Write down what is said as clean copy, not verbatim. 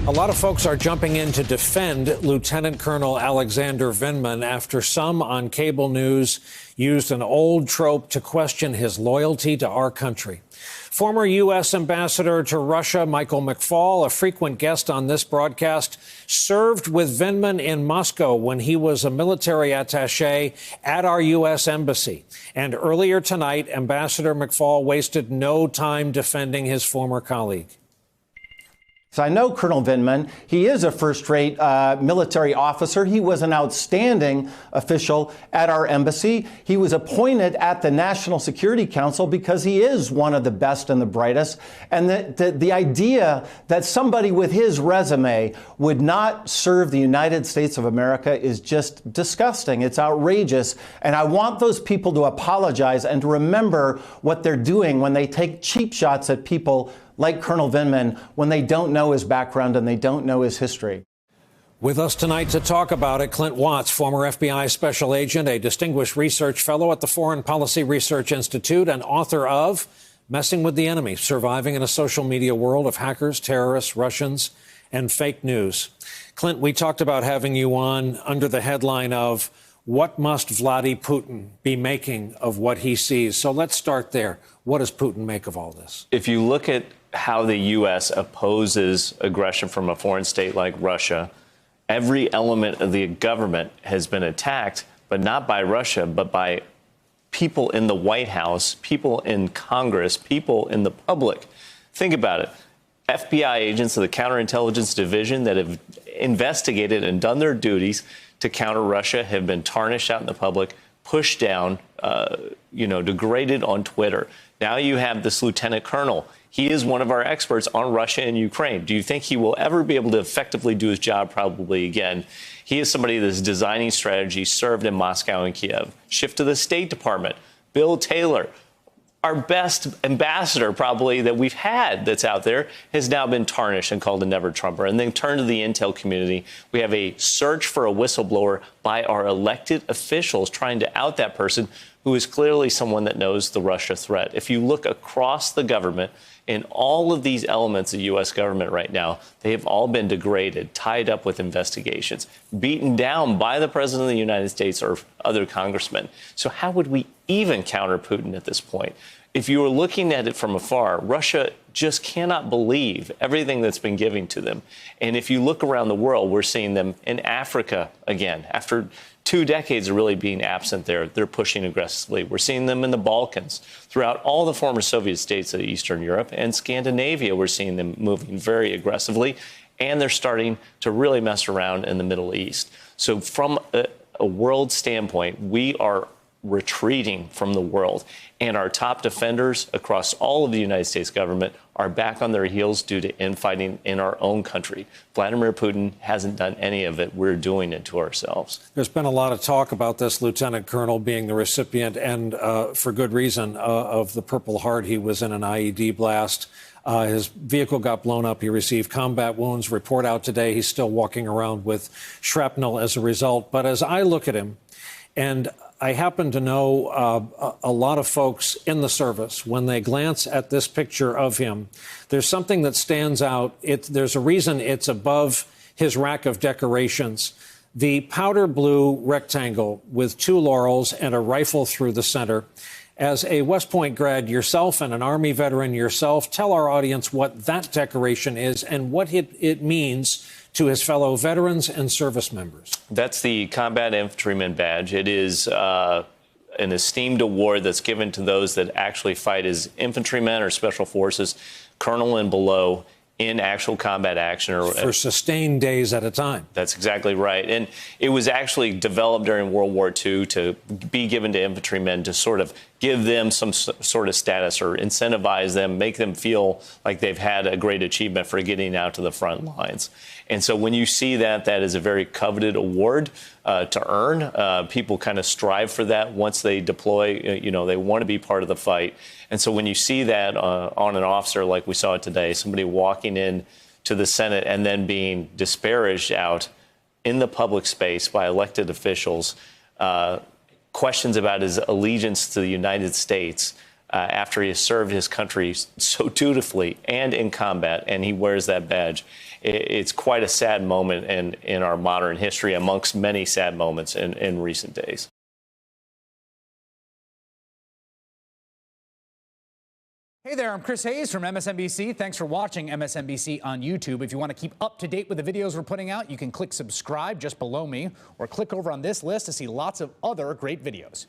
A lot of folks are jumping in to defend Lieutenant Colonel Alexander Vindman after some on cable news used an old trope to question his loyalty to our country. Former U.S. Ambassador to Russia, Michael McFaul, a frequent guest on this broadcast, served with Vindman in Moscow when he was a military attaché at our U.S. embassy. And earlier tonight, Ambassador McFaul wasted no time defending his former colleague. So I know Colonel Vindman. He is a first-rate military officer. He was an outstanding official at our embassy. He was appointed at the National Security Council because he is one of the best and the brightest. And the idea that somebody with his resume would not serve the United States of America is just disgusting. It's outrageous. And I want those people to apologize and to remember what they're doing when they take cheap shots at people like Colonel Vindman when they don't know his background and they don't know his history. With us tonight to talk about it, Clint Watts, former FBI special agent, a distinguished research fellow at the Foreign Policy Research Institute, and author of Messing with the Enemy, Surviving in a Social Media World of Hackers, Terrorists, Russians, and Fake News. Clint, we talked about having you on under the headline of what must Vladimir Putin be making of what he sees? So let's start there. What does Putin make of all this? If you look at how the U.S. opposes aggression from a foreign state like Russia, every element of the government has been attacked, but not by Russia, but by people in the White House, people in Congress, people in the public. Think about it. FBI agents of the Counterintelligence Division that have investigated and done their duties to counter Russia have been tarnished out in the public, pushed down, degraded on Twitter. Now you have this lieutenant colonel. He is one of our experts on Russia and Ukraine. Do you think he will ever be able to effectively do his job? Probably again. He is somebody that's designing strategy, served in Moscow and Kiev. Shift to the State Department. Bill Taylor, our best ambassador probably that we've had that's out there, has now been tarnished and called a never-Trumper. And then turn to the intel community. We have a search for a whistleblower by our elected officials trying to out that person who is clearly someone that knows the Russia threat. If you look across the government, in all of these elements of U.S. government right now, they have all been degraded, tied up with investigations, beaten down by the President of the United States or other congressmen. So how would we even counter Putin at this point? If you were looking at it from afar, Russia just cannot believe everything that's been given to them. And if you look around the world, we're seeing them in Africa again. After 2 decades of really being absent there, they're pushing aggressively. We're seeing them in the Balkans, throughout all the former Soviet states of Eastern Europe and Scandinavia. We're seeing them moving very aggressively, and they're starting to really mess around in the Middle East. So from a world standpoint, we are retreating from the world. And our top defenders across all of the United States government are back on their heels due to infighting in our own country. Vladimir Putin hasn't done any of it. We're doing it to ourselves. There's been a lot of talk about this lieutenant colonel being the recipient, and for good reason, of the Purple Heart. He was in an IED blast. His vehicle got blown up. He received combat wounds. Report out today he's still walking around with shrapnel as a result. But as I look at him, and I happen to know a lot of folks in the service, when they glance at this picture of him, there's something that stands out. There's a reason it's above his rack of decorations. The powder blue rectangle with 2 laurels and a rifle through the center. As a West Point grad yourself and an Army veteran yourself, tell our audience what that decoration is and what it means to his fellow veterans and service members. That's the Combat Infantryman Badge. It is an esteemed award that's given to those that actually fight as infantrymen or special forces, colonel and below, in actual combat action. Or for sustained days at a time. That's exactly right. And it was actually developed during World War II to be given to infantrymen to sort of give them some sort of status or incentivize them, make them feel like they've had a great achievement for getting out to the front lines. And so when you see that, that is a very coveted award to earn. People kind of strive for that once they deploy. They want to be part of the fight. And so when you see that on an officer like we saw it today, somebody walking in to the Senate and then being disparaged out in the public space by elected officials, questions about his allegiance to the United States, after he has served his country so dutifully and in combat, and he wears that badge. It's quite a sad moment in our modern history, amongst many sad moments in recent days. Hey there, I'm Chris Hayes from MSNBC. Thanks for watching MSNBC on YouTube. If you want to keep up to date with the videos we're putting out, you can click subscribe just below me, or click over on this list to see lots of other great videos.